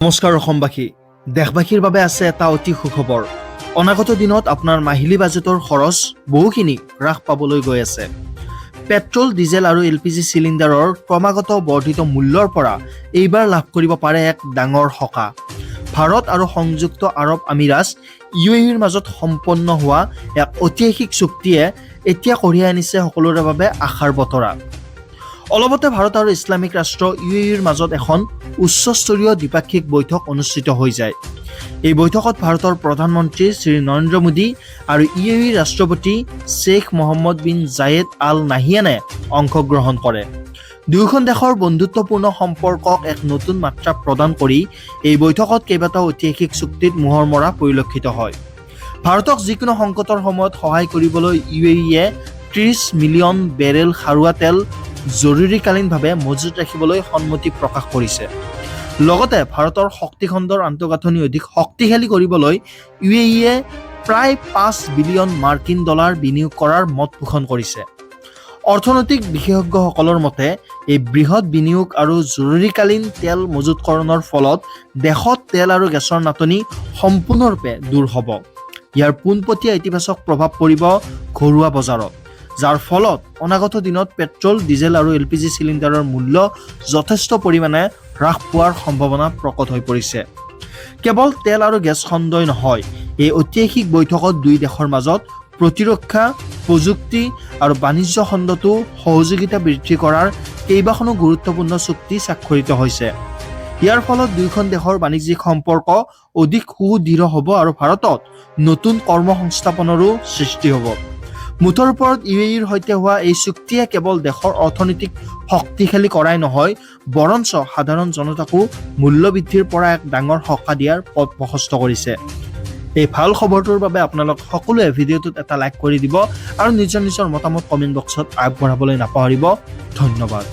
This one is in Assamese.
নমস্কাৰ অসমবাসী, দেশবাসীৰ বাবে আছে এটা অতি সুখবৰ। অনাগত দিনত আপোনাৰ মাহিলী বাজেটৰ খৰচ বহুখিনি হ্ৰাস পাবলৈ গৈ আছে। পেট্ৰল, ডিজেল আৰু LPG চিলিণ্ডাৰৰ ক্ৰমাগত বৰ্ধিত মূল্যৰ পৰা এইবাৰ লাভ কৰিব পাৰে এক ডাঙৰ সকাহ। ভাৰত আৰু সংযুক্ত আৰৱ আমিৰাজ UAEৰ মাজত সম্পন্ন হোৱা এক ঐতিহাসিক চুক্তিয়ে এতিয়া কঢ়িয়াই আনিছে সকলোৰে বাবে আশাৰ বতৰা। অলপতে ভাৰত আৰু ইছলামিক ৰাষ্ট্ৰ UAEৰ মাজত এখন উচ্চস্তৰীয় দ্বিপাক্ষিক বৈঠক অনুষ্ঠিত হৈ যায়। এই বৈঠকত ভাৰতৰ প্ৰধানমন্ত্ৰী শ্ৰী নৰেন্দ্ৰ মোদী আৰু UAEৰ ৰাষ্ট্ৰপতি শ্বেইখ মহম্মদ বিন জায়েদ আল নাহিয়ানে অংশগ্ৰহণ কৰে। দুয়োখন দেশৰ বন্ধুত্বপূৰ্ণ সম্পৰ্কক এক নতুন মাত্ৰা প্ৰদান কৰি এই বৈঠকত কেইবাটাও ঐতিহাসিক চুক্তিত মোহৰ মৰা পৰিলক্ষিত হয়। ভাৰতক যিকোনো সংকটৰ সময়ত সহায় কৰিবলৈ UAEয়ে 30 মিলিয়ন বেৰেল খাৰুৱা তেল জৰুৰীকালীনভাৱে মজুত ৰাখিবলৈ সন্মতি প্ৰকাশ কৰিছে। লগতে ভাৰতৰ শক্তিখণ্ডৰ আন্তঃগাঁথনি অধিক শক্তিশালী কৰিবলৈ UAEয়ে প্ৰায় 5 বিলিয়ন মাৰ্কিন ডলাৰ বিনিয়োগ কৰাৰ মত পোষণ কৰিছে। অৰ্থনৈতিক বিশেষজ্ঞসকলৰ মতে এই বৃহৎ বিনিয়োগ আৰু জৰুৰীকালীন তেল মজুতকৰণৰ ফলত দেশত তেল আৰু গেছৰ নাটনি সম্পূৰ্ণৰূপে দূৰ হ'ব। ইয়াৰ পোনপটীয়া ইতিবাচক প্ৰভাৱ পৰিব ঘৰুৱা বজাৰত, যাৰ ফলত অনাগত দিনত পেট্ৰল, ডিজেল আৰু LPG চিলিণ্ডাৰৰ মূল্য যথেষ্ট পৰিমাণে হ্ৰাস পোৱাৰ সম্ভাৱনা প্ৰকট হৈ পৰিছে। কেৱল তেল আৰু গেছ খণ্ডই নহয়, এই ঐতিহাসিক বৈঠকত দুই দেশৰ মাজত প্ৰতিৰক্ষা, প্ৰযুক্তি আৰু বাণিজ্য খণ্ডতো সহযোগিতা বৃদ্ধি কৰাৰ কেইবাখনো গুৰুত্বপূৰ্ণ চুক্তি স্বাক্ষৰিত হৈছে। ইয়াৰ ফলত দুয়োখন দেশৰ বাণিজ্যিক সম্পৰ্ক অধিক সুদৃঢ় হ'ব আৰু ভাৰতত নতুন কৰ্মসংস্থাপনৰো সৃষ্টি হ'ব। মুঠৰ ওপৰত UAEৰ সৈতে হোৱা এই চুক্তিয়ে কেৱল দেশৰ অৰ্থনীতিক শক্তিশালী কৰাই নহয়, বৰঞ্চ সাধাৰণ জনতাকো মূল্য বৃদ্ধিৰ পৰা এক ডাঙৰ সকাহ দিয়াৰ পথ প্ৰশস্ত কৰিছে। এই ভাল খবৰটোৰ বাবে আপোনালোক সকলোৱে ভিডিঅ'টোত এটা লাইক কৰি দিব আৰু নিজৰ মতামত কমেণ্ট বক্সত আগবঢ়াবলৈ নাপাহৰিব। ধন্যবাদ।